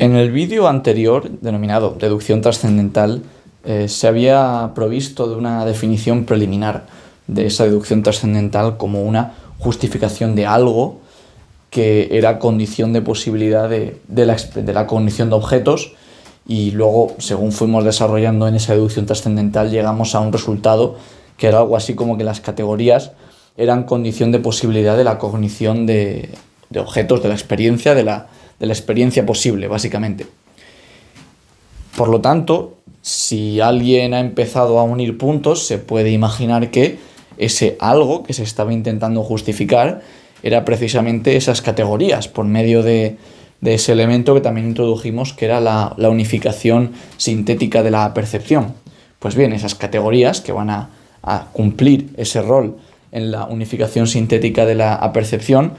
En el vídeo anterior, denominado deducción trascendental, se había provisto de una definición preliminar de esa deducción trascendental como una justificación de algo que era condición de posibilidad de la cognición de objetos, y luego, según fuimos desarrollando en esa deducción trascendental, llegamos a un resultado que era algo así como que las categorías eran condición de posibilidad de la cognición de objetos, de la experiencia, de la experiencia posible, básicamente. Por lo tanto, si alguien ha empezado a unir puntos, se puede imaginar que ese algo que se estaba intentando justificar era precisamente esas categorías, por medio de ese elemento que también introdujimos, que era la unificación sintética de la percepción. Pues bien, esas categorías que van a cumplir ese rol en la unificación sintética de la percepción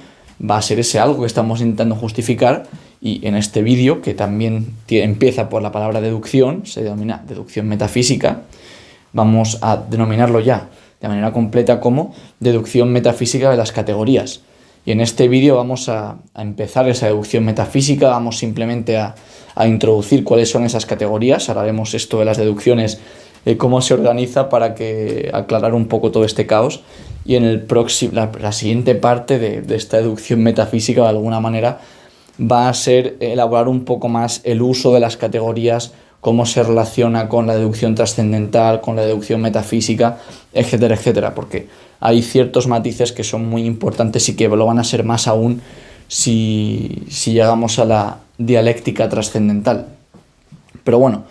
va a ser ese algo que estamos intentando justificar, y en este vídeo, que también empieza por la palabra deducción, se denomina deducción metafísica, vamos a denominarlo ya de manera completa como deducción metafísica de las categorías. Y en este vídeo vamos a empezar esa deducción metafísica, vamos simplemente a introducir cuáles son esas categorías. Ahora vemos esto de las deducciones, cómo se organiza, para aclarar un poco todo este caos. Y en la siguiente parte de esta deducción metafísica, de alguna manera, va a ser elaborar un poco más el uso de las categorías, cómo se relaciona con la deducción trascendental, con la deducción metafísica, etcétera, etcétera, porque hay ciertos matices que son muy importantes y que lo van a ser más aún si llegamos a la dialéctica trascendental. Pero bueno,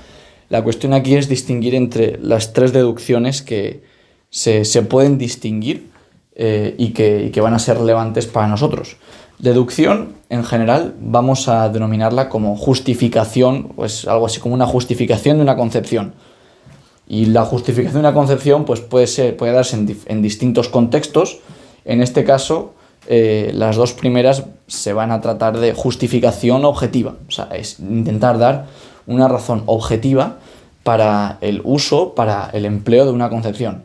la cuestión aquí es distinguir entre las tres deducciones que se pueden distinguir y que van a ser relevantes para nosotros. Deducción, en general, vamos a denominarla como justificación, pues algo así como una justificación de una concepción. Y la justificación de una concepción pues puede darse en distintos contextos. En este caso, las dos primeras se van a tratar de justificación objetiva. O sea, es intentar dar una razón objetiva para el uso, para el empleo de una concepción.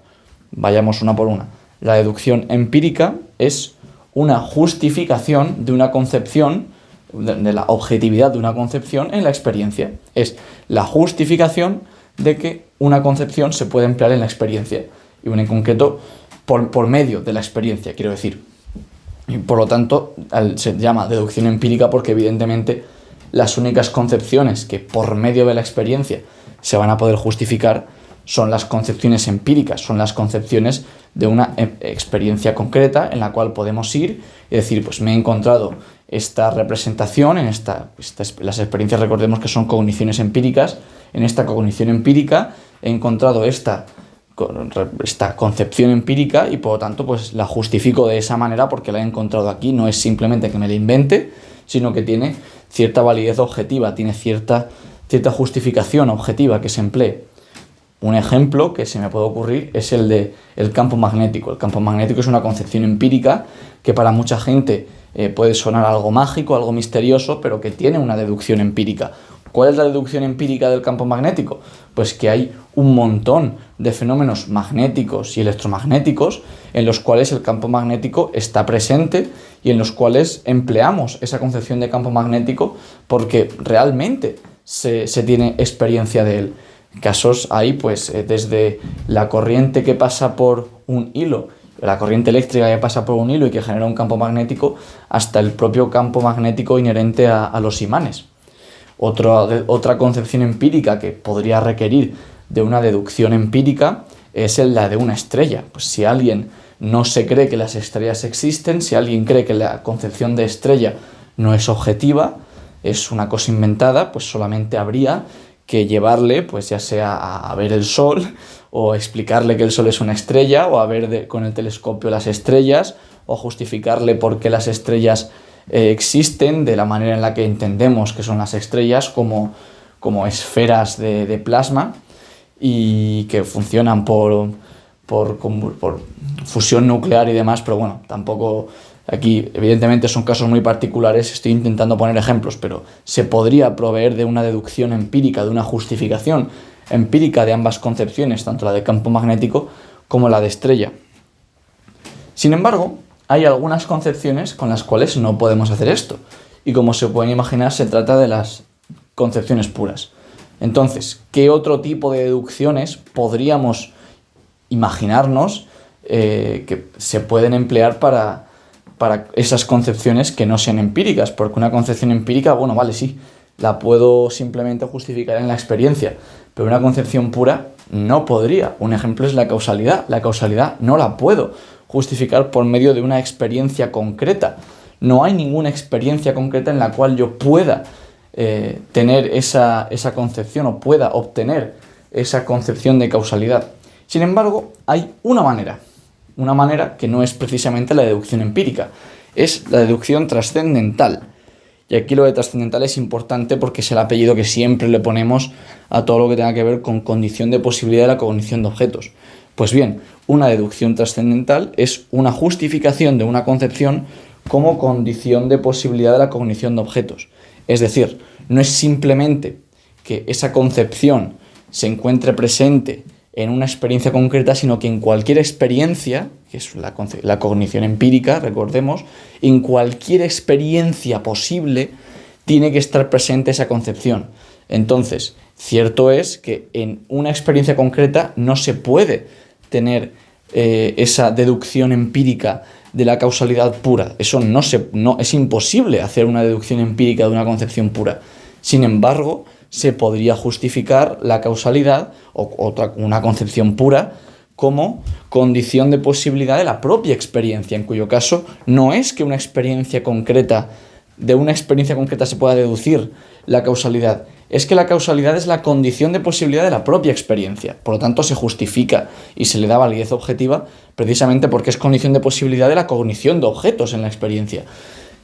Vayamos una por una. La deducción empírica es una justificación de una concepción, de la objetividad de una concepción en la experiencia. Es la justificación de que una concepción se puede emplear en la experiencia, y en concreto por medio de la experiencia, quiero decir. Y por lo tanto se llama deducción empírica porque evidentemente las únicas concepciones que por medio de la experiencia se van a poder justificar son las concepciones empíricas, son las concepciones de una experiencia concreta en la cual podemos ir y decir, pues me he encontrado esta representación, las experiencias, recordemos que son cogniciones empíricas, en esta cognición empírica he encontrado esta concepción empírica y por lo tanto pues la justifico de esa manera porque la he encontrado aquí. No es simplemente que me la invente, sino que tiene cierta validez objetiva, tiene cierta justificación objetiva que se emplee. Un ejemplo que se me puede ocurrir es el de el campo magnético. El campo magnético es una concepción empírica que para mucha gente puede sonar algo mágico, algo misterioso, pero que tiene una deducción empírica. ¿Cuál es la deducción empírica del campo magnético? Pues que hay un montón de fenómenos magnéticos y electromagnéticos en los cuales el campo magnético está presente y en los cuales empleamos esa concepción de campo magnético porque realmente se tiene experiencia de él. Casos hay pues desde la corriente que pasa por un hilo, la corriente eléctrica que pasa por un hilo y que genera un campo magnético, hasta el propio campo magnético inherente a los imanes. Otra concepción empírica que podría requerir de una deducción empírica es la de una estrella. Pues si alguien no se cree que las estrellas existen, si alguien cree que la concepción de estrella no es objetiva, es una cosa inventada, pues solamente habría que llevarle, pues ya sea a ver el Sol, o explicarle que el Sol es una estrella, o a ver con el telescopio las estrellas, o justificarle por qué las estrellas existen de la manera en la que entendemos que son las estrellas, como esferas de plasma y que funcionan por fusión nuclear y demás. Pero bueno, tampoco aquí evidentemente son casos muy particulares, estoy intentando poner ejemplos, pero se podría proveer de una deducción empírica, de una justificación empírica de ambas concepciones, tanto la de campo magnético como la de estrella. Sin embargo, hay algunas concepciones con las cuales no podemos hacer esto, y como se pueden imaginar, se trata de las concepciones puras. Entonces, ¿qué otro tipo de deducciones podríamos imaginarnos que se pueden emplear para esas concepciones que no sean empíricas? Porque una concepción empírica, bueno, vale, sí, la puedo simplemente justificar en la experiencia, pero una concepción pura no podría. Un ejemplo es la causalidad. La causalidad no la puedo justificar por medio de una experiencia concreta. No hay ninguna experiencia concreta en la cual yo pueda tener esa concepción o pueda obtener esa concepción de causalidad. Sin embargo, hay una manera que no es precisamente la deducción empírica, es la deducción trascendental. Y aquí lo de trascendental es importante porque es el apellido que siempre le ponemos a todo lo que tenga que ver con condición de posibilidad de la cognición de objetos. Pues bien, una deducción trascendental es una justificación de una concepción como condición de posibilidad de la cognición de objetos. Es decir, no es simplemente que esa concepción se encuentre presente en una experiencia concreta, sino que en cualquier experiencia, que es la cognición empírica, recordemos, en cualquier experiencia posible tiene que estar presente esa concepción. Entonces, cierto es que en una experiencia concreta no se puede tener esa deducción empírica de la causalidad pura. Eso no es imposible hacer una deducción empírica de una concepción pura. Sin embargo, se podría justificar la causalidad o una concepción pura como condición de posibilidad de la propia experiencia, en cuyo caso no es que de una experiencia concreta se pueda deducir la causalidad, es que la causalidad es la condición de posibilidad de la propia experiencia. Por lo tanto, se justifica y se le da validez objetiva precisamente porque es condición de posibilidad de la cognición de objetos en la experiencia.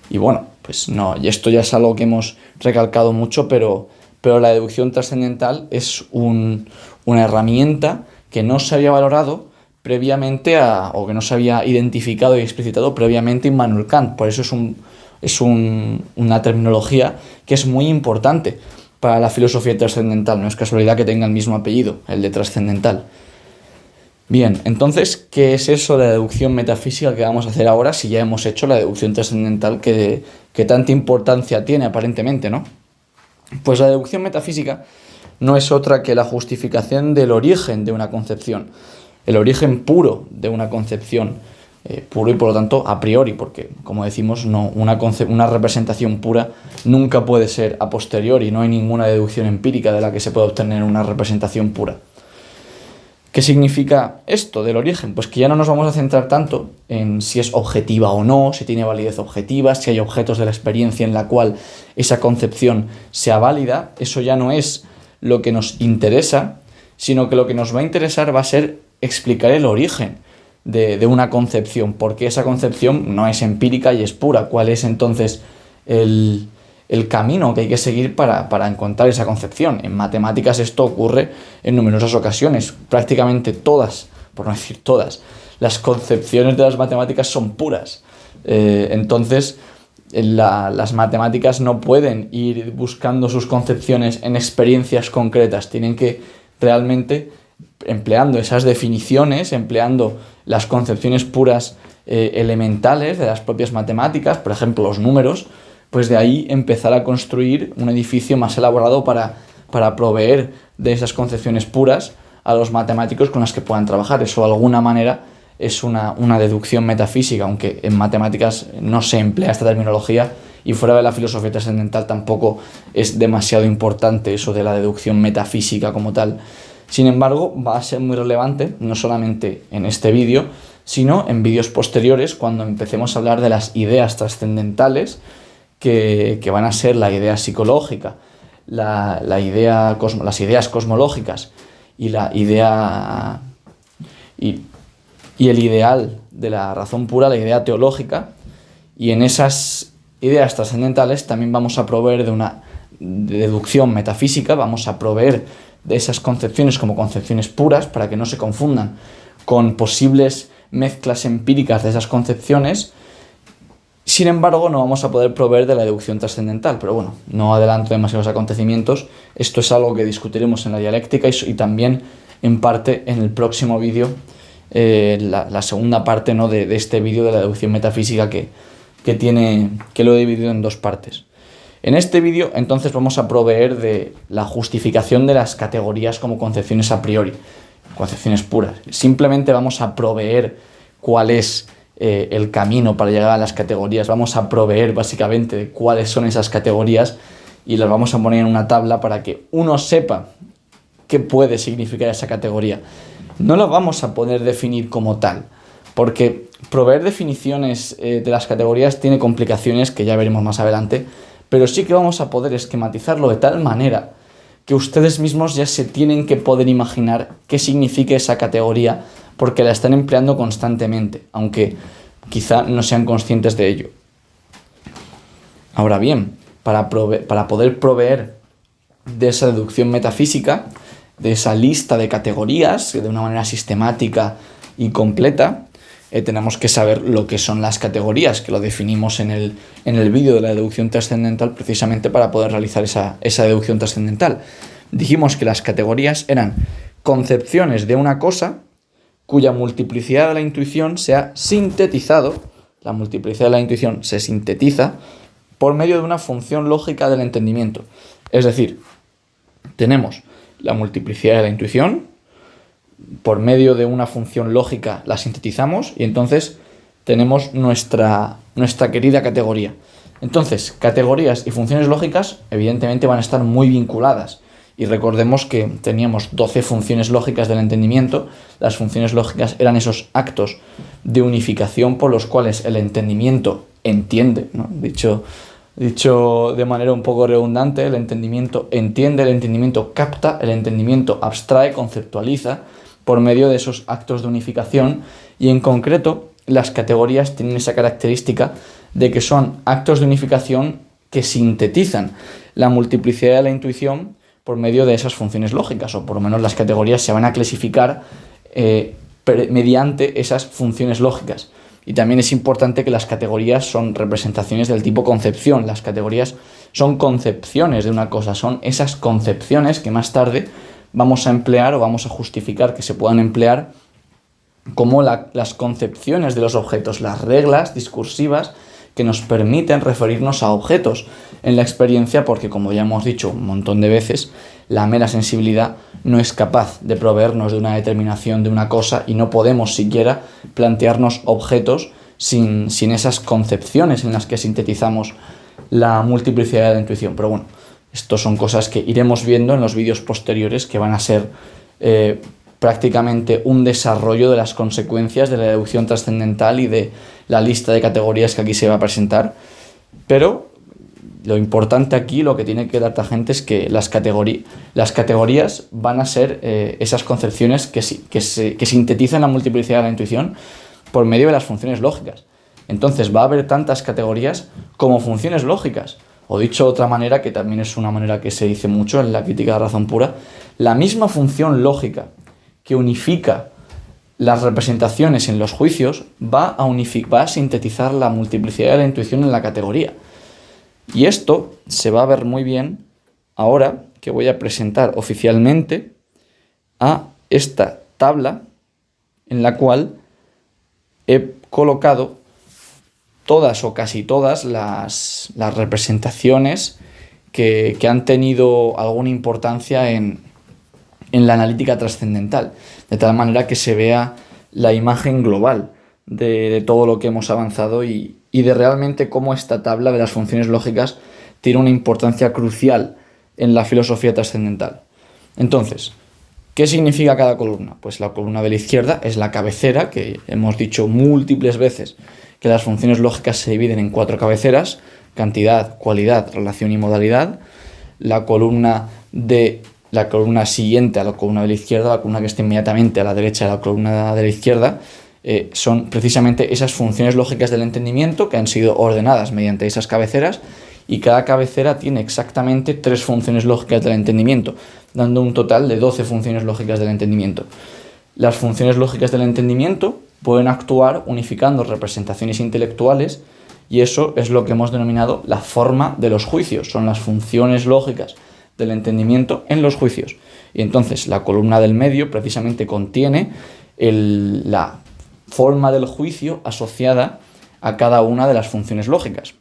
Y bueno, pues no, y esto ya es algo que hemos recalcado mucho, pero la deducción trascendental es una herramienta que no se había valorado previamente o que no se había identificado y explicitado previamente Immanuel Kant. Por eso es una terminología que es muy importante para la filosofía trascendental. No es casualidad que tenga el mismo apellido, el de trascendental. Bien, entonces, ¿qué es eso de la deducción metafísica que vamos a hacer ahora si ya hemos hecho la deducción trascendental que tanta importancia tiene aparentemente, ¿no? Pues la deducción metafísica no es otra que la justificación del origen de una concepción, el origen puro de una concepción, puro y por lo tanto a priori, porque como decimos, una representación pura nunca puede ser a posteriori, no hay ninguna deducción empírica de la que se pueda obtener una representación pura. ¿Qué significa esto del origen? Pues que ya no nos vamos a centrar tanto en si es objetiva o no, si tiene validez objetiva, si hay objetos de la experiencia en la cual esa concepción sea válida. Eso ya no es lo que nos interesa, sino que lo que nos va a interesar va a ser explicar el origen de una concepción, porque esa concepción no es empírica y es pura. ¿Cuál es entonces el camino que hay que seguir para encontrar esa concepción? En matemáticas esto ocurre en numerosas ocasiones. Prácticamente todas, por no decir todas, las concepciones de las matemáticas son puras. Entonces, las matemáticas no pueden ir buscando sus concepciones en experiencias concretas. Tienen que realmente, empleando esas definiciones, empleando las concepciones puras elementales de las propias matemáticas, por ejemplo, los números, pues de ahí empezar a construir un edificio más elaborado para proveer de esas concepciones puras a los matemáticos con las que puedan trabajar. Eso de alguna manera es una deducción metafísica, aunque en matemáticas no se emplea esta terminología y fuera de la filosofía trascendental tampoco es demasiado importante eso de la deducción metafísica como tal. Sin embargo, va a ser muy relevante, no solamente en este vídeo, sino en vídeos posteriores, cuando empecemos a hablar de las ideas trascendentales, que van a ser la idea psicológica, las ideas cosmológicas y la idea y el ideal de la razón pura, la idea teológica. Y en esas ideas trascendentales también vamos a proveer de una deducción metafísica, vamos a proveer de esas concepciones como concepciones puras para que no se confundan con posibles mezclas empíricas de esas concepciones. Sin embargo, no vamos a poder proveer de la deducción trascendental, pero bueno, no adelanto demasiados acontecimientos. Esto es algo que discutiremos en la dialéctica y también en parte en el próximo vídeo, la segunda parte, ¿no?, de este vídeo de la deducción metafísica que lo he dividido en dos partes. En este vídeo entonces vamos a proveer de la justificación de las categorías como concepciones a priori, concepciones puras. Simplemente vamos a proveer cuál es el camino para llegar a las categorías, vamos a proveer básicamente de cuáles son esas categorías y las vamos a poner en una tabla para que uno sepa qué puede significar esa categoría. No la vamos a poder definir como tal, porque proveer definiciones de las categorías tiene complicaciones que ya veremos más adelante, pero sí que vamos a poder esquematizarlo de tal manera que ustedes mismos ya se tienen que poder imaginar qué significa esa categoría, porque la están empleando constantemente, aunque quizá no sean conscientes de ello. Ahora bien, para poder proveer de esa deducción metafísica, de esa lista de categorías de una manera sistemática y completa, tenemos que saber lo que son las categorías, que lo definimos en el vídeo de la deducción trascendental precisamente para poder realizar esa deducción trascendental. Dijimos que las categorías eran concepciones de una cosa cuya multiplicidad de la intuición se ha sintetizado, la multiplicidad de la intuición se sintetiza por medio de una función lógica del entendimiento. Es decir, tenemos la multiplicidad de la intuición, por medio de una función lógica la sintetizamos y entonces tenemos nuestra querida categoría. Entonces, categorías y funciones lógicas evidentemente van a estar muy vinculadas. Y recordemos que teníamos 12 funciones lógicas del entendimiento. Las funciones lógicas eran esos actos de unificación por los cuales el entendimiento entiende, ¿no? Dicho de manera un poco redundante, el entendimiento entiende, el entendimiento capta, el entendimiento abstrae, conceptualiza por medio de esos actos de unificación, y en concreto las categorías tienen esa característica de que son actos de unificación que sintetizan la multiplicidad de la intuición por medio de esas funciones lógicas, o por lo menos las categorías se van a clasificar mediante esas funciones lógicas. Y también es importante que las categorías son representaciones del tipo concepción. Las categorías son concepciones de una cosa, son esas concepciones que más tarde vamos a emplear o vamos a justificar que se puedan emplear como las concepciones de los objetos, las reglas discursivas que nos permiten referirnos a objetos en la experiencia, porque como ya hemos dicho un montón de veces, la mera sensibilidad no es capaz de proveernos de una determinación de una cosa y no podemos siquiera plantearnos objetos sin esas concepciones en las que sintetizamos la multiplicidad de la intuición. Pero bueno, estas son cosas que iremos viendo en los vídeos posteriores, que van a ser prácticamente un desarrollo de las consecuencias de la deducción trascendental y de la lista de categorías que aquí se va a presentar. Pero lo importante aquí, lo que tiene que dar la gente es que las categorías van a ser esas concepciones que sintetizan la multiplicidad de la intuición por medio de las funciones lógicas. Entonces va a haber tantas categorías como funciones lógicas. O dicho de otra manera, que también es una manera que se dice mucho en la crítica de la razón pura, la misma función lógica que unifica las representaciones en los juicios va a sintetizar la multiplicidad de la intuición en la categoría. Y esto se va a ver muy bien ahora que voy a presentar oficialmente a esta tabla en la cual he colocado todas o casi todas las representaciones que han tenido alguna importancia en la analítica trascendental, de tal manera que se vea la imagen global de todo lo que hemos avanzado y de realmente cómo esta tabla de las funciones lógicas tiene una importancia crucial en la filosofía trascendental. Entonces, ¿qué significa cada columna? Pues la columna de la izquierda es la cabecera, que hemos dicho múltiples veces que las funciones lógicas se dividen en 4 cabeceras: cantidad, cualidad, relación y modalidad. La columna siguiente a la columna de la izquierda, la columna que está inmediatamente a la derecha de la columna de la izquierda, son precisamente esas funciones lógicas del entendimiento que han sido ordenadas mediante esas cabeceras, y cada cabecera tiene exactamente 3 funciones lógicas del entendimiento, dando un total de 12 funciones lógicas del entendimiento. Las funciones lógicas del entendimiento pueden actuar unificando representaciones intelectuales, y eso es lo que hemos denominado la forma de los juicios. Son las funciones lógicas del entendimiento en los juicios. Y entonces la columna del medio precisamente contiene la forma del juicio asociada a cada una de las funciones lógicas.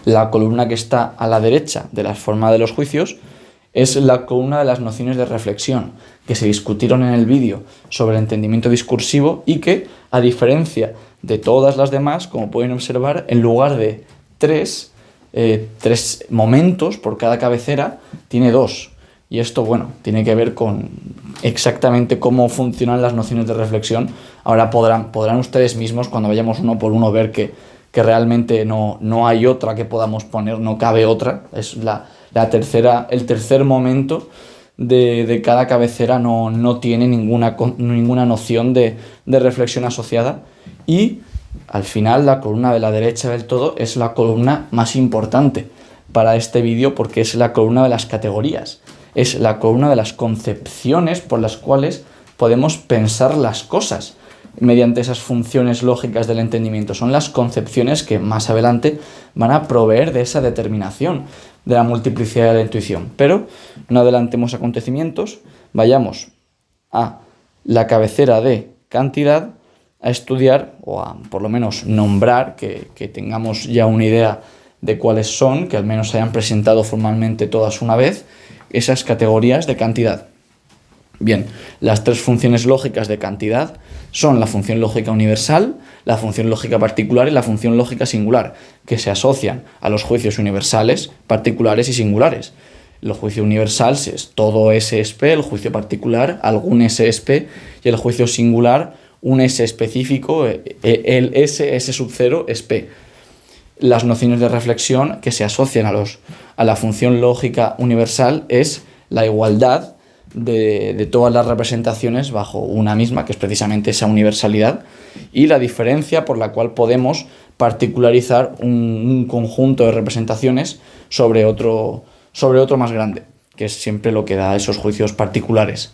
La columna que está a la derecha de la forma de los juicios es la columna de las nociones de reflexión que se discutieron en el vídeo sobre el entendimiento discursivo y que, a diferencia de todas las demás, como pueden observar, en lugar de tres momentos por cada cabecera, tiene dos. Y esto, bueno, tiene que ver con exactamente cómo funcionan las nociones de reflexión. Ahora podrán ustedes mismos, cuando vayamos uno por uno, ver que realmente no hay otra que podamos poner, no cabe otra. Es el tercer momento de cada cabecera, no tiene ninguna noción de reflexión asociada. Y al final, la columna de la derecha del todo es la columna más importante para este vídeo, porque es la columna de las categorías. Es la columna de las concepciones por las cuales podemos pensar las cosas mediante esas funciones lógicas del entendimiento. Son las concepciones que más adelante van a proveer de esa determinación de la multiplicidad de la intuición. Pero no adelantemos acontecimientos, vayamos a la cabecera de cantidad a estudiar, o a por lo menos nombrar, que tengamos ya una idea de cuáles son, que al menos se hayan presentado formalmente todas una vez, esas categorías de cantidad. Bien, las tres funciones lógicas de cantidad son la función lógica universal, la función lógica particular y la función lógica singular, que se asocian a los juicios universales, particulares y singulares. El juicio universal es todo S es P, el juicio particular algún S es P y el juicio singular un S específico, el S sub 0 es P. Las nociones de reflexión que se asocian a la función lógica universal es la igualdad de todas las representaciones bajo una misma, que es precisamente esa universalidad, y la diferencia por la cual podemos particularizar un conjunto de representaciones sobre otro más grande, que es siempre lo que da esos juicios particulares.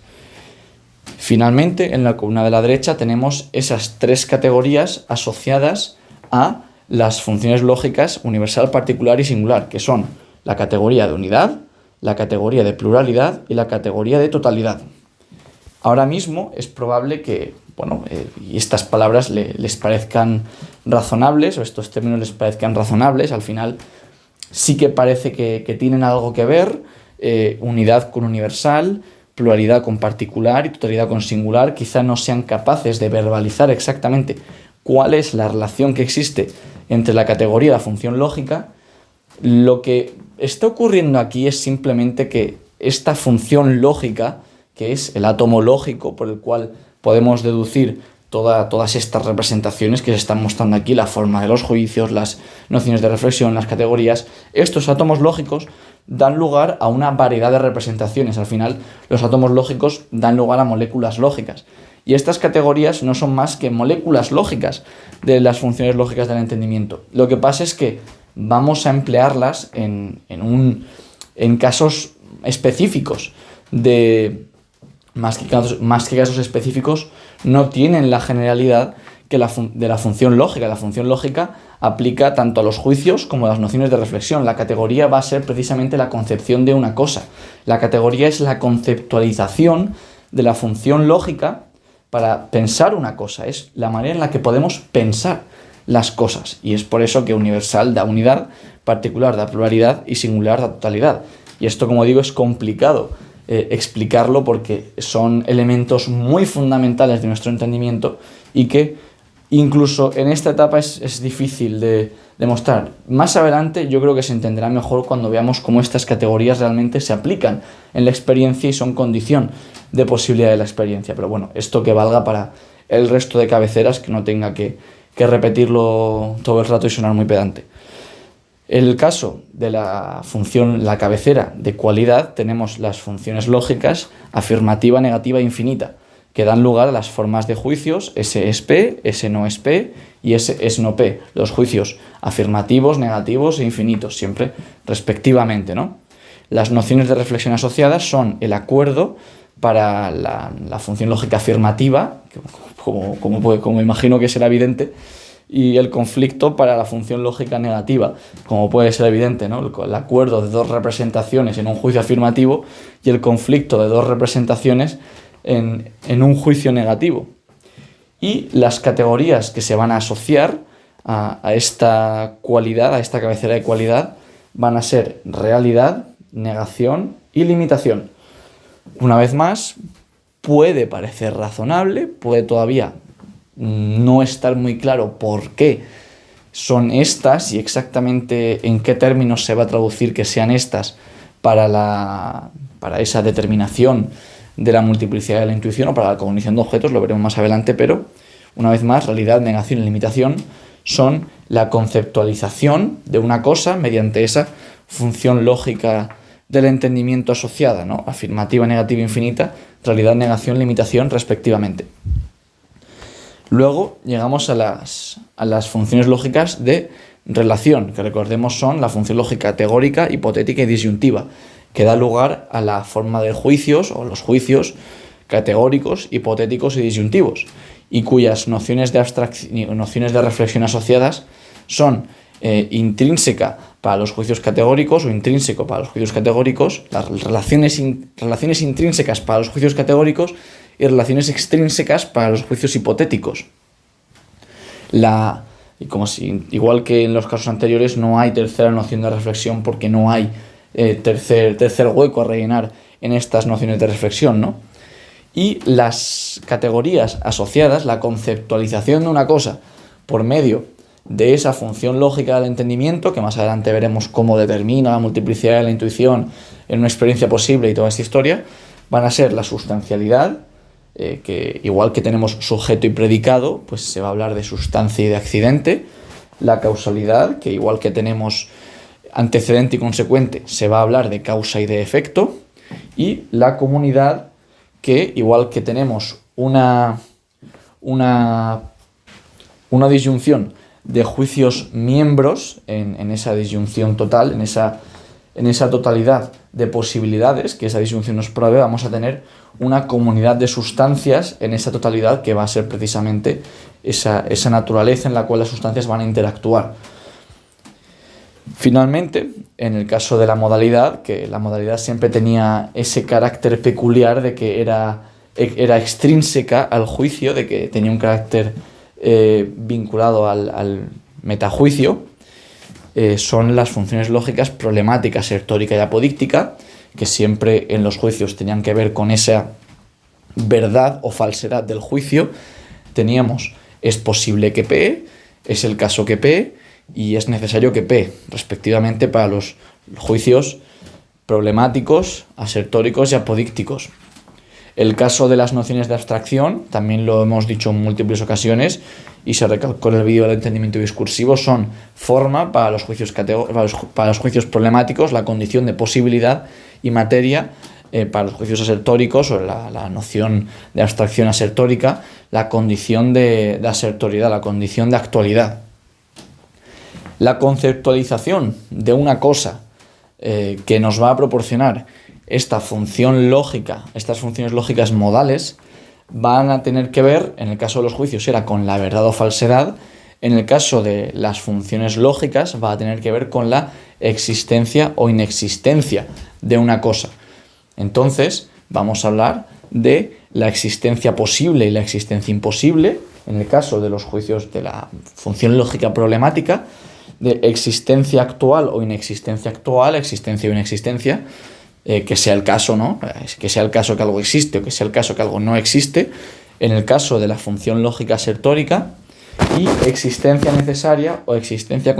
Finalmente, en la columna de la derecha tenemos esas tres categorías asociadas a las funciones lógicas universal, particular y singular, que son la categoría de unidad, la categoría de pluralidad y la categoría de totalidad. Ahora mismo es probable que, y estas palabras les parezcan razonables, o estos términos les parezcan razonables. Al final sí que parece que tienen algo que ver, unidad con universal, pluralidad con particular y totalidad con singular. Quizá no sean capaces de verbalizar exactamente cuál es la relación que existe entre la categoría y la función lógica. Lo que está ocurriendo aquí es simplemente que esta función lógica, que es el átomo lógico por el cual podemos deducir todas estas representaciones que se están mostrando aquí, la forma de los juicios, las nociones de reflexión, las categorías, estos átomos lógicos dan lugar a una variedad de representaciones. Al final, los átomos lógicos dan lugar a moléculas lógicas. Y estas categorías no son más que moléculas lógicas de las funciones lógicas del entendimiento. Lo que pasa es que vamos a emplearlas en casos específicos. Más que casos específicos, no tienen la generalidad de la función lógica. La función lógica aplica tanto a los juicios como a las nociones de reflexión. La categoría va a ser precisamente la concepción de una cosa. La categoría es la conceptualización de la función lógica para pensar una cosa. Es la manera en la que podemos pensar las cosas. Y es por eso que universal da unidad, particular da pluralidad y singular da totalidad. Y esto, como digo, es complicado explicarlo porque son elementos muy fundamentales de nuestro entendimiento y que incluso en esta etapa es difícil de demostrar. Más adelante yo creo que se entenderá mejor cuando veamos cómo estas categorías realmente se aplican en la experiencia y son condición de posibilidad de la experiencia. Pero bueno, esto que valga para el resto de cabeceras, que no tenga que repetirlo todo el rato y sonar muy pedante. En el caso de la cabecera de cualidad, tenemos las funciones lógicas afirmativa, negativa e infinita, que dan lugar a las formas de juicios S es P, S no es P y S es no P. Los juicios afirmativos, negativos e infinitos, siempre respectivamente, ¿no? Las nociones de reflexión asociadas son el acuerdo para la función lógica afirmativa, como imagino que será evidente, y el conflicto para la función lógica negativa, como puede ser evidente, ¿no? El acuerdo de dos representaciones en un juicio afirmativo y el conflicto de dos representaciones en un juicio negativo. Y las categorías que se van a asociar a esta cualidad, a esta cabecera de cualidad, van a ser realidad, negación y limitación. Una vez más, puede parecer razonable, puede todavía no estar muy claro por qué son estas y exactamente en qué términos se va a traducir que sean estas para esa determinación de la multiplicidad de la intuición o para la cognición de objetos, lo veremos más adelante, pero una vez más, realidad, negación y limitación son la conceptualización de una cosa mediante esa función lógica del entendimiento asociada, ¿no? Afirmativa, negativa, infinita, realidad, negación, limitación, respectivamente. Luego llegamos a las funciones lógicas de relación, que recordemos son la función lógica categórica, hipotética y disyuntiva, que da lugar a la forma de juicios o los juicios categóricos, hipotéticos y disyuntivos, y cuyas nociones de reflexión asociadas son intrínseca para los juicios categóricos o intrínseco para los juicios categóricos, las relaciones intrínsecas para los juicios categóricos y relaciones extrínsecas para los juicios hipotéticos. Igual que en los casos anteriores, no hay tercera noción de reflexión porque no hay tercer hueco a rellenar en estas nociones de reflexión, ¿no? Y las categorías asociadas, la conceptualización de una cosa por medio de esa función lógica del entendimiento, que más adelante veremos cómo determina la multiplicidad de la intuición en una experiencia posible y toda esta historia, van a ser la sustancialidad, que igual que tenemos sujeto y predicado, pues se va a hablar de sustancia y de accidente, la causalidad, que igual que tenemos antecedente y consecuente, se va a hablar de causa y de efecto, y la comunidad, que igual que tenemos una disyunción de juicios miembros en esa disyunción total, en esa totalidad de posibilidades que esa disyunción nos provee, vamos a tener una comunidad de sustancias en esa totalidad que va a ser precisamente esa naturaleza en la cual las sustancias van a interactuar. Finalmente, en el caso de la modalidad, que la modalidad siempre tenía ese carácter peculiar de que era extrínseca al juicio, de que tenía un carácter vinculado al metajuicio, son las funciones lógicas problemática, sertórica y apodíctica, que siempre en los juicios tenían que ver con esa verdad o falsedad del juicio. Teníamos es posible que P, es el caso que P y es necesario que P, respectivamente, para los juicios problemáticos, asertóricos y apodícticos. El caso de las nociones de abstracción, también lo hemos dicho en múltiples ocasiones y se recalcó en el vídeo del entendimiento discursivo, son forma para los juicios problemáticos, la condición de posibilidad, y materia para los juicios asertóricos o la noción de abstracción asertórica, la condición de asertoriedad, la condición de actualidad. La conceptualización de una cosa que nos va a proporcionar esta función lógica, estas funciones lógicas modales, van a tener que ver, en el caso de los juicios era con la verdad o falsedad, en el caso de las funciones lógicas va a tener que ver con la existencia o inexistencia de una cosa. Entonces vamos a hablar de la existencia posible y la existencia imposible, en el caso de los juicios de la función lógica problemática, de existencia actual o inexistencia actual, existencia o inexistencia, que sea el caso, ¿no? Que sea el caso que algo existe o que sea el caso que algo no existe, en el caso de la función lógica asertórica, y existencia necesaria o existencia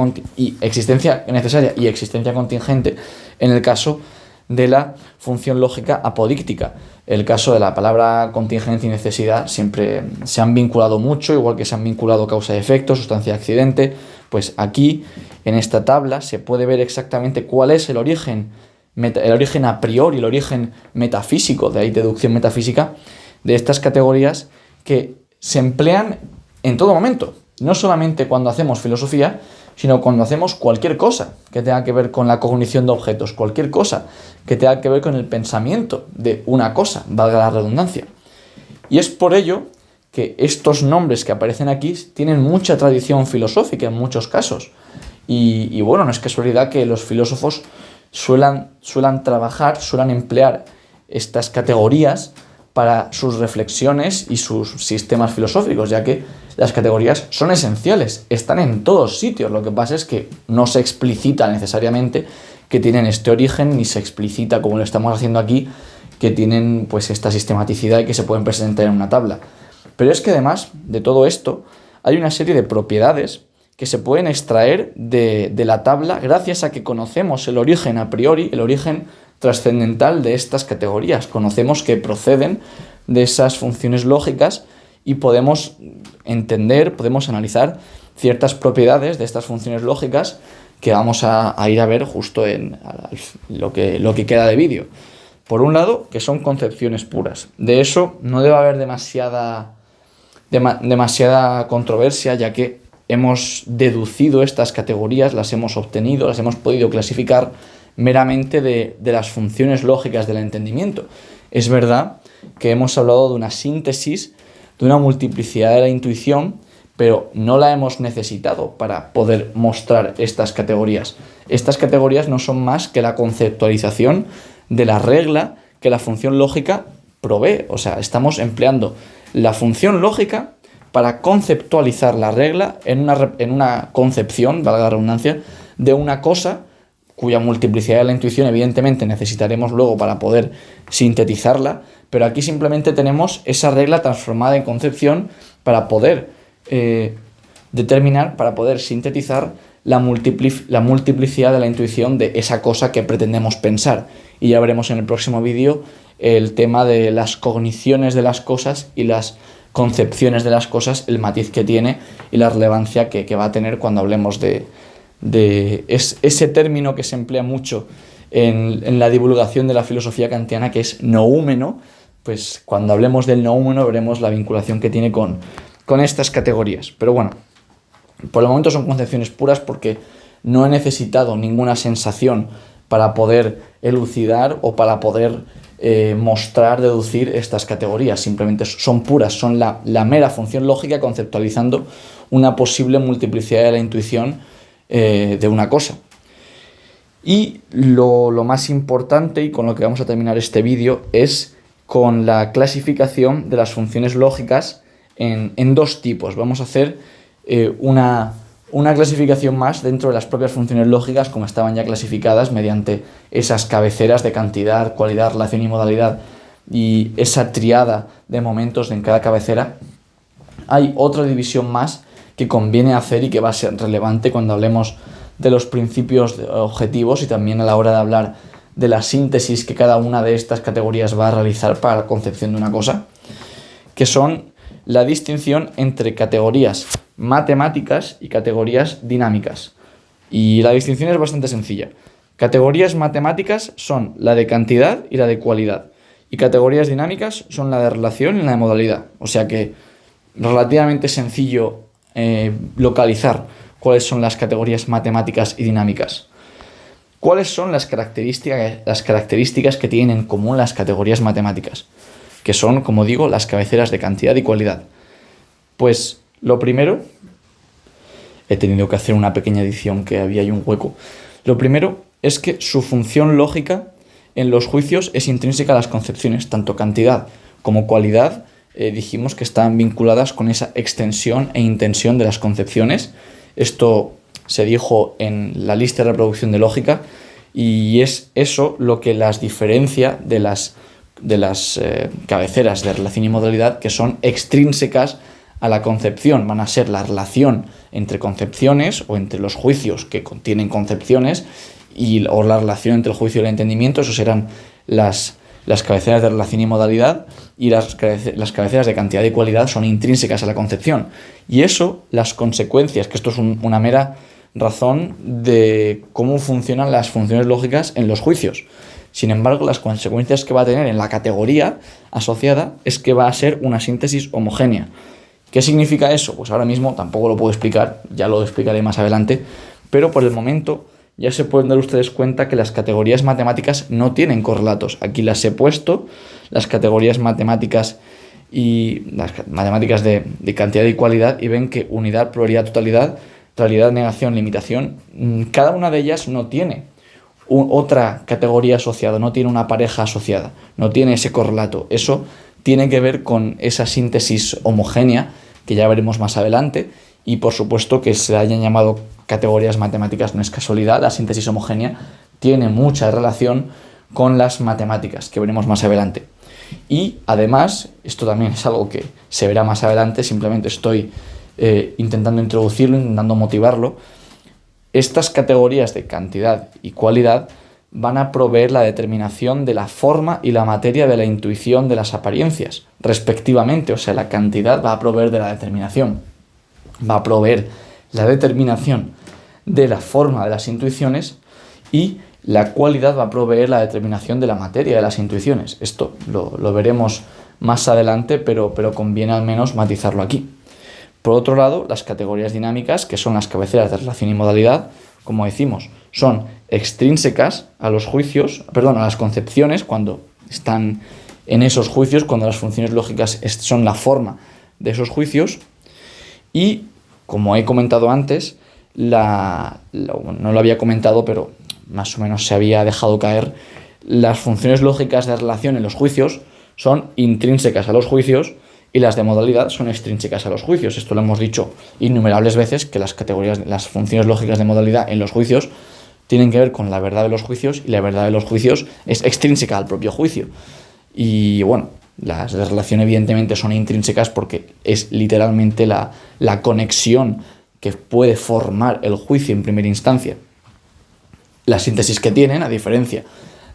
necesaria y existencia contingente en el caso de la función lógica apodíctica. El caso de la palabra contingencia y necesidad siempre se han vinculado mucho, igual que se han vinculado causa y efecto, sustancia y accidente. Pues aquí, en esta tabla, se puede ver exactamente cuál es el origen a priori, el origen metafísico, de ahí deducción metafísica, de estas categorías que se emplean en todo momento, no solamente cuando hacemos filosofía, sino cuando hacemos cualquier cosa que tenga que ver con la cognición de objetos, cualquier cosa que tenga que ver con el pensamiento de una cosa, valga la redundancia. Y es por ello que estos nombres que aparecen aquí tienen mucha tradición filosófica en muchos casos. Y bueno, no es casualidad que los filósofos suelan emplear estas categorías para sus reflexiones y sus sistemas filosóficos, ya que Las categorías son esenciales, están en todos sitios. Lo que pasa es que no se explicita necesariamente que tienen este origen, ni se explicita, como lo estamos haciendo aquí, que tienen pues esta sistematicidad y que se pueden presentar en una tabla. Pero es que además de todo esto, hay una serie de propiedades que se pueden extraer de la tabla gracias a que conocemos el origen a priori, el origen trascendental de estas categorías. Conocemos que proceden de esas funciones lógicas y podemos entender, podemos analizar ciertas propiedades de estas funciones lógicas que vamos a ir a ver justo en lo que queda de vídeo. Por un lado, que son concepciones puras. De eso no debe haber demasiada controversia, ya que hemos deducido estas categorías, las hemos obtenido, las hemos podido clasificar meramente de las funciones lógicas del entendimiento. Es verdad que hemos hablado de una síntesis, de una multiplicidad de la intuición, pero no la hemos necesitado para poder mostrar estas categorías. Estas categorías no son más que la conceptualización de la regla que la función lógica provee. O sea, estamos empleando la función lógica para conceptualizar la regla en una concepción, valga la redundancia, de una cosa cuya multiplicidad de la intuición evidentemente necesitaremos luego para poder sintetizarla, pero aquí simplemente tenemos esa regla transformada en concepción para poder determinar, para poder sintetizar la multiplicidad de la intuición de esa cosa que pretendemos pensar. Y ya veremos en el próximo vídeo el tema de las cogniciones de las cosas y las concepciones de las cosas, el matiz que tiene y la relevancia que va a tener cuando hablemos de ese término que se emplea mucho en la divulgación de la filosofía kantiana, que es noúmeno. Pues cuando hablemos del noúmeno veremos la vinculación que tiene con estas categorías. Pero bueno, por el momento son concepciones puras porque no he necesitado ninguna sensación para poder elucidar o para poder mostrar, deducir estas categorías. Simplemente son puras, son la mera función lógica conceptualizando una posible multiplicidad de la intuición de una cosa. Y lo más importante, y con lo que vamos a terminar este vídeo, es con la clasificación de las funciones lógicas en dos tipos. Vamos a hacer una clasificación más dentro de las propias funciones lógicas, como estaban ya clasificadas mediante esas cabeceras de cantidad, cualidad, relación y modalidad, y esa triada de momentos en cada cabecera. Hay otra división más que conviene hacer y que va a ser relevante cuando hablemos de los principios objetivos y también a la hora de hablar de la síntesis que cada una de estas categorías va a realizar para la concepción de una cosa, que son la distinción entre categorías matemáticas y categorías dinámicas. Y la distinción es bastante sencilla. Categorías matemáticas son la de cantidad y la de cualidad, y categorías dinámicas son la de relación y la de modalidad. O sea que relativamente sencillo localizar cuáles son las categorías matemáticas y dinámicas. ¿Cuáles son las características que tienen en común las categorías matemáticas? Que son, como digo, las cabeceras de cantidad y cualidad. Pues lo primero, he tenido que hacer una pequeña edición que había ahí un hueco. Lo primero es que su función lógica en los juicios es intrínseca a las concepciones, tanto cantidad como cualidad. Dijimos que están vinculadas con esa extensión e intensión de las concepciones. Esto se dijo en la lista de reproducción de lógica y es eso lo que las diferencia de las cabeceras de relación y modalidad, que son extrínsecas a la concepción. Van a ser la relación entre concepciones o entre los juicios que contienen concepciones o la relación entre el juicio y el entendimiento. Eso serán las cabeceras de relación y modalidad, y las cabeceras de cantidad y cualidad son intrínsecas a la concepción. Y eso, las consecuencias, que esto es una mera razón de cómo funcionan las funciones lógicas en los juicios. Sin embargo, las consecuencias que va a tener en la categoría asociada es que va a ser una síntesis homogénea. ¿Qué significa eso? Pues ahora mismo tampoco lo puedo explicar, ya lo explicaré más adelante, pero por el momento ya se pueden dar ustedes cuenta que las categorías matemáticas no tienen correlatos. Aquí las he puesto, las categorías matemáticas y las matemáticas de cantidad y cualidad, y ven que unidad, pluralidad, totalidad, realidad, negación, limitación, cada una de ellas no tiene otra categoría asociada, no tiene una pareja asociada, no tiene ese correlato. Eso tiene que ver con esa síntesis homogénea que ya veremos más adelante, y por supuesto que se hayan llamado categorías matemáticas no es casualidad. La síntesis homogénea tiene mucha relación con las matemáticas, que veremos más adelante. Y además, esto también es algo que se verá más adelante, simplemente estoy intentando introducirlo, intentando motivarlo. Estas categorías de cantidad y cualidad van a proveer la determinación de la forma y la materia de la intuición de las apariencias, respectivamente. O sea, la cantidad va a proveer de la determinación, va a proveer la determinación de la forma de las intuiciones, y la cualidad va a proveer la determinación de la materia de las intuiciones. Esto lo veremos más adelante, pero conviene al menos matizarlo aquí. Por otro lado, las categorías dinámicas, que son las cabeceras de relación y modalidad, como decimos, son extrínsecas a los juicios, a las concepciones, cuando están en esos juicios, cuando las funciones lógicas son la forma de esos juicios. Y, como he comentado antes, no lo había comentado, pero más o menos se había dejado caer, las funciones lógicas de relación en los juicios son intrínsecas a los juicios, y las de modalidad son extrínsecas a los juicios. Esto lo hemos dicho innumerables veces, que las funciones lógicas de modalidad en los juicios tienen que ver con la verdad de los juicios, y la verdad de los juicios es extrínseca al propio juicio. Y bueno, las de relación evidentemente son intrínsecas porque es literalmente la conexión que puede formar el juicio en primera instancia. La síntesis que tienen, a diferencia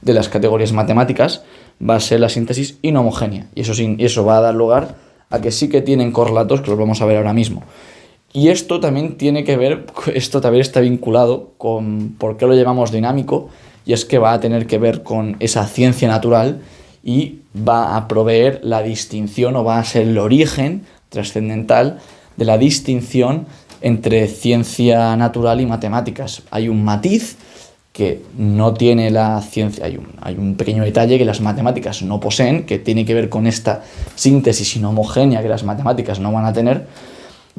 de las categorías matemáticas, va a ser la síntesis inhomogénea, y eso va a dar lugar a que sí que tienen correlatos, que los vamos a ver ahora mismo. Y esto también está vinculado con por qué lo llamamos dinámico, y es que va a tener que ver con esa ciencia natural, y va a proveer la distinción, o va a ser el origen trascendental de la distinción entre ciencia natural y matemáticas. Hay un matiz que no tiene la ciencia, hay un pequeño detalle que las matemáticas no poseen, que tiene que ver con esta síntesis inhomogénea que las matemáticas no van a tener,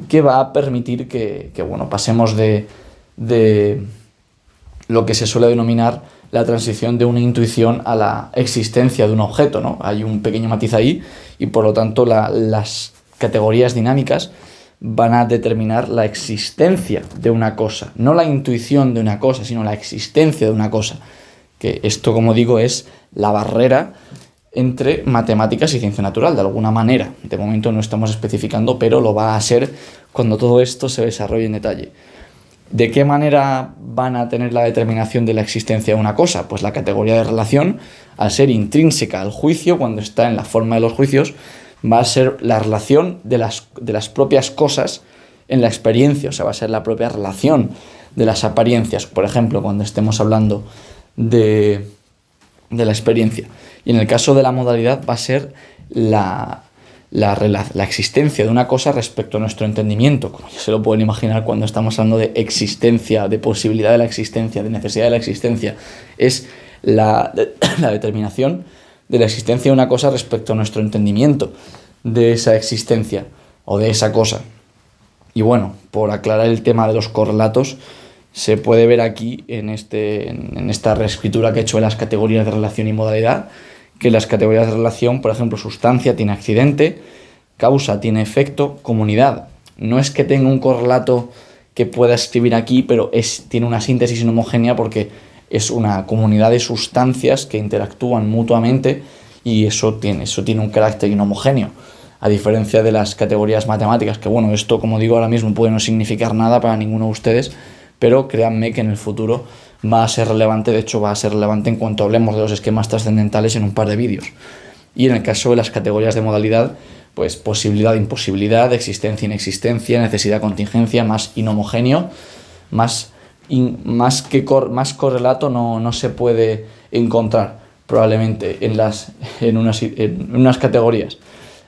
que va a permitir que pasemos de lo que se suele denominar la transición de una intuición a la existencia de un objeto, ¿no? Hay un pequeño matiz ahí, y por lo tanto las categorías dinámicas van a determinar la existencia de una cosa, no la intuición de una cosa, sino la existencia de una cosa, que esto, como digo, es la barrera entre matemáticas y ciencia natural, de alguna manera. De momento no estamos especificando, pero lo va a ser cuando todo esto se desarrolle en detalle. ¿De qué manera van a tener la determinación de la existencia de una cosa? Pues la categoría de relación, al ser intrínseca al juicio, cuando está en la forma de los juicios, va a ser la relación de las propias cosas en la experiencia, o sea, va a ser la propia relación de las apariencias, por ejemplo, cuando estemos hablando de la experiencia. Y en el caso de la modalidad va a ser la existencia de una cosa respecto a nuestro entendimiento, como ya se lo pueden imaginar cuando estamos hablando de existencia, de posibilidad de la existencia, de necesidad de la existencia. Es la determinación de la existencia de una cosa respecto a nuestro entendimiento de esa existencia o de esa cosa. Y bueno, por aclarar el tema de los correlatos, se puede ver aquí en esta reescritura que he hecho de las categorías de relación y modalidad, que las categorías de relación, por ejemplo, sustancia tiene accidente, causa tiene efecto, comunidad no es que tenga un correlato que pueda escribir aquí, pero tiene una síntesis inhomogénea porque es una comunidad de sustancias que interactúan mutuamente, y eso tiene un carácter inhomogéneo, a diferencia de las categorías matemáticas, que bueno, esto, como digo, ahora mismo puede no significar nada para ninguno de ustedes, pero créanme que en el futuro va a ser relevante. De hecho, va a ser relevante en cuanto hablemos de los esquemas trascendentales en un par de vídeos. Y en el caso de las categorías de modalidad, pues posibilidad, imposibilidad, existencia, inexistencia, necesidad, contingencia, más inhomogéneo, más correlato no se puede encontrar probablemente en unas categorías.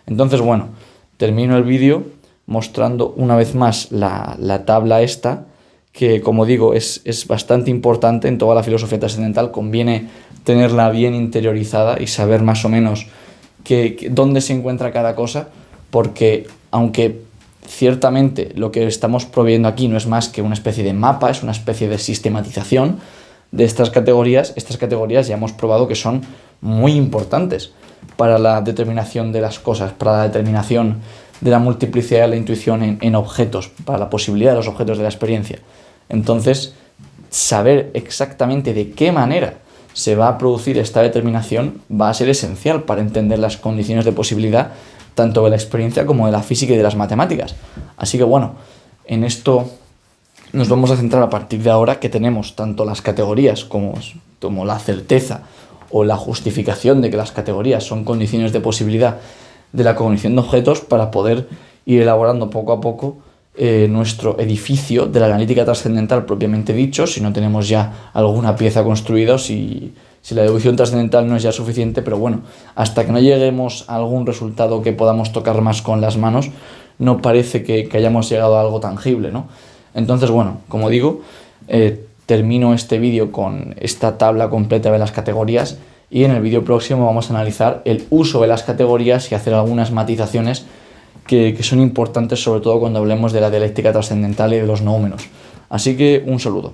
Entonces, bueno, termino el vídeo mostrando una vez más la tabla esta, que, como digo, es bastante importante en toda la filosofía trascendental. Conviene tenerla bien interiorizada y saber más o menos dónde se encuentra cada cosa, porque aunque ciertamente lo que estamos proveyendo aquí no es más que una especie de mapa, es una especie de sistematización de estas categorías ya hemos probado que son muy importantes para la determinación de las cosas, para la determinación de la multiplicidad de la intuición en objetos, para la posibilidad de los objetos de la experiencia. Entonces, saber exactamente de qué manera se va a producir esta determinación va a ser esencial para entender las condiciones de posibilidad tanto de la experiencia como de la física y de las matemáticas. Así que bueno, en esto nos vamos a centrar a partir de ahora, que tenemos tanto las categorías como la certeza o la justificación de que las categorías son condiciones de posibilidad de la cognición de objetos, para poder ir elaborando poco a poco nuestro edificio de la analítica trascendental propiamente dicho, si no tenemos ya alguna pieza construida, si la deducción trascendental no es ya suficiente, pero bueno, hasta que no lleguemos a algún resultado que podamos tocar más con las manos, no parece que hayamos llegado a algo tangible, ¿no? Entonces, bueno, como digo, termino este vídeo con esta tabla completa de las categorías, y en el vídeo próximo vamos a analizar el uso de las categorías y hacer algunas matizaciones que son importantes, sobre todo cuando hablemos de la dialéctica trascendental y de los noúmenos. Así que un saludo.